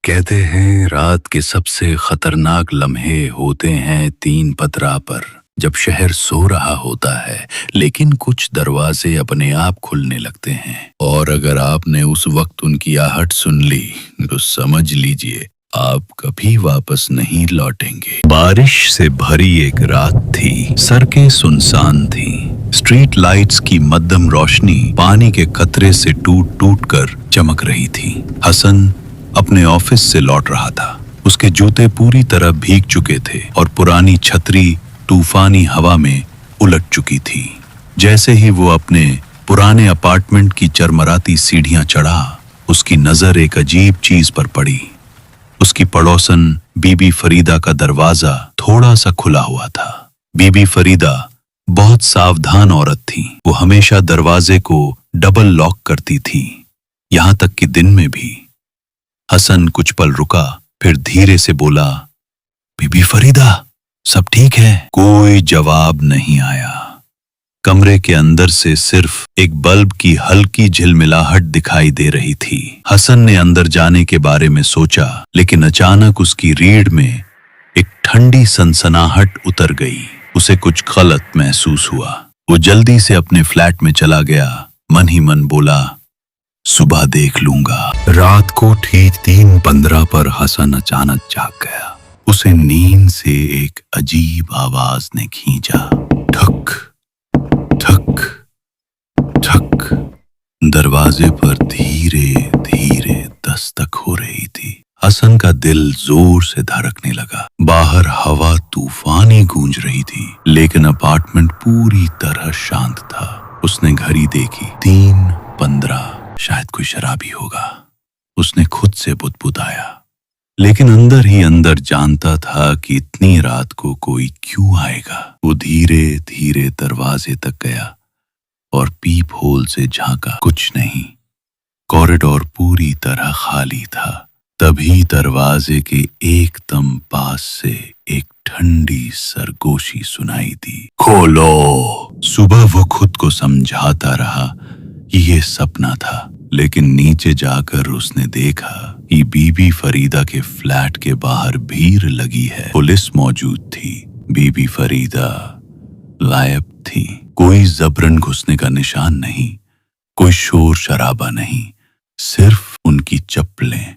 कहते हैं रात के सबसे खतरनाक लम्हे होते हैं 3 पतरा पर, जब शहर सो रहा होता है लेकिन कुछ दरवाजे अपने आप खुलने लगते हैं। और अगर आपने उस वक्त उनकी आहट सुन ली तो समझ लीजिए आप कभी वापस नहीं लौटेंगे। बारिश से भरी एक रात थी। सड़कें सुनसान थीं। स्ट्रीट लाइट्स की मध्यम रोशनी पानी के कतरे से टूट टूट कर चमक रही थी। हसन अपने ऑफिस से लौट रहा था। उसके जूते पूरी तरह भीग चुके थे और पुरानी छतरी तूफानी हवा में उलट चुकी थी। जैसे ही वो अपने पुराने अपार्टमेंट की चरमराती सीढ़ियां चढ़ा, उसकी नजर एक अजीब चीज पर पड़ी। उसकी पड़ोसन बीबी फरीदा का दरवाजा थोड़ा सा खुला हुआ था। बीबी फरीदा बहुत सावधान औरत थी। वो हमेशा दरवाजे को डबल लॉक करती थी, यहां तक कि दिन में भी। हसन कुछ पल रुका, फिर धीरे से बोला, बीबी फरीदा, सब ठीक है? कोई जवाब नहीं आया। कमरे के अंदर से सिर्फ एक बल्ब की हल्की झिलमिलाहट दिखाई दे रही थी। हसन ने अंदर जाने के बारे में सोचा, लेकिन अचानक उसकी रीढ़ में एक ठंडी सनसनाहट उतर गई। उसे कुछ गलत महसूस हुआ। वो जल्दी से अपने फ्लैट में चला गया। मन ही मन बोला, सुबह देख लूंगा। रात को ठीक 3:15 पर हसन अचानक जाग गया। उसे नींद से एक अजीब आवाज ने खींचा। ठक ठक ठक। दरवाजे पर धीरे धीरे दस्तक हो रही थी। हसन का दिल जोर से धड़कने लगा। बाहर हवा तूफानी गूंज रही थी, लेकिन अपार्टमेंट पूरी तरह शांत था। उसने घड़ी देखी, 3:15। शायद कोई शराबी होगा, उसने खुद से बुदबुदाया। लेकिन अंदर ही अंदर जानता था कि इतनी रात को कोई क्यों आएगा। वो धीरे धीरे दरवाजे तक गया और पीप होल से झांका। कुछ नहीं। कॉरिडोर पूरी तरह खाली था। तभी दरवाजे के एकदम पास से एक ठंडी सरगोशी सुनाई दी, खोलो। सुबह वो खुद को समझाता रहा कि ये सपना था, लेकिन नीचे जाकर उसने देखा कि बीबी फरीदा के फ्लैट के बाहर भीड़ लगी है। पुलिस मौजूद थी। बीबी फरीदा गायब थी। कोई जबरन घुसने का निशान नहीं, कोई शोर शराबा नहीं, सिर्फ उनकी चप्पलें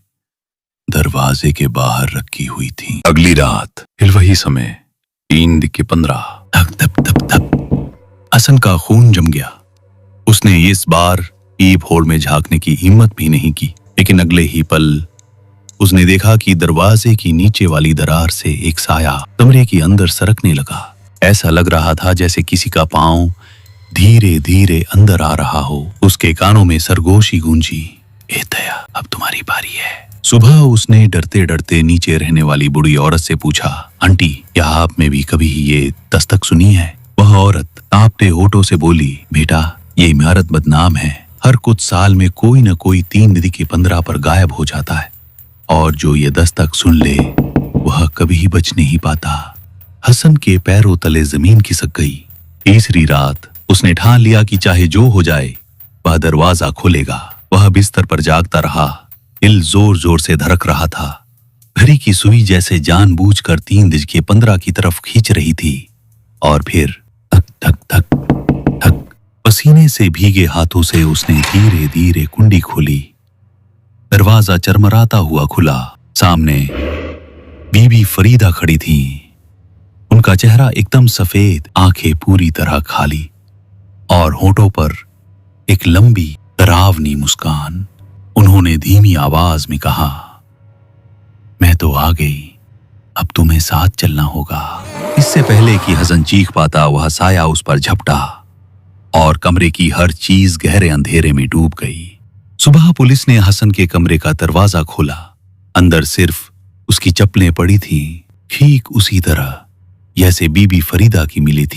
दरवाजे के बाहर रखी हुई थी। अगली रात फिर वही समय, 3:15। धक धक धक धक। हसन का खून जम गया। उसने इस बार पीप होल में झांकने की हिम्मत भी नहीं की, लेकिन अगले ही पल उसने देखा कि दरवाजे की नीचे वाली दरार से एक साया कमरे के अंदर सरकने लगा। ऐसा लग रहा था जैसे किसी का पांव धीरे धीरे अंदर आ रहा हो। उसके कानों में सरगोशी गूंजी, ए दया, अब तुम्हारी बारी है। सुबह उसने डरते डरते नीचे रहने वाली बूढ़ी औरत से पूछा, आंटी, क्या आपने भी कभी ये दस्तक सुनी है? वह औरत कांपते होठों से बोली, बेटा, ये इमारत बदनाम है। हर कुछ साल में कोई न कोई 3:15 पर गायब हो जाता है, और जो ये दस्तक सुन ले वह कभी बच नहीं पाता। हसन के पैरों तले जमीन खिसक गई। तीसरी रात उसने ठान लिया कि चाहे जो हो जाए वह दरवाजा खोलेगा। वह बिस्तर पर जागता रहा। दिल जोर जोर से धड़क रहा था। घड़ी की सुई जैसे जानबूझकर 3:15 की तरफ खींच रही थी। और फिर धक धक धक धक। पसीने से भीगे हाथों से उसने धीरे धीरे कुंडी खोली। दरवाजा चरमराता हुआ खुला। सामने बीबी फरीदा खड़ी थी। उनका चेहरा एकदम सफेद, आंखें पूरी तरह खाली, और होठों पर एक लंबी डरावनी मुस्कान। उन्होंने धीमी आवाज में कहा, मैं तो आ गई, अब तुम्हें साथ चलना होगा। इससे पहले कि हसन चीख पाता, वह साया उस पर झपटा और कमरे की हर चीज गहरे अंधेरे में डूब गई। सुबह पुलिस ने हसन के कमरे का दरवाजा खोला। अंदर सिर्फ उसकी चप्पलें पड़ी थीं, ठीक उसी तरह जैसे बीबी फरीदा की मिली थी।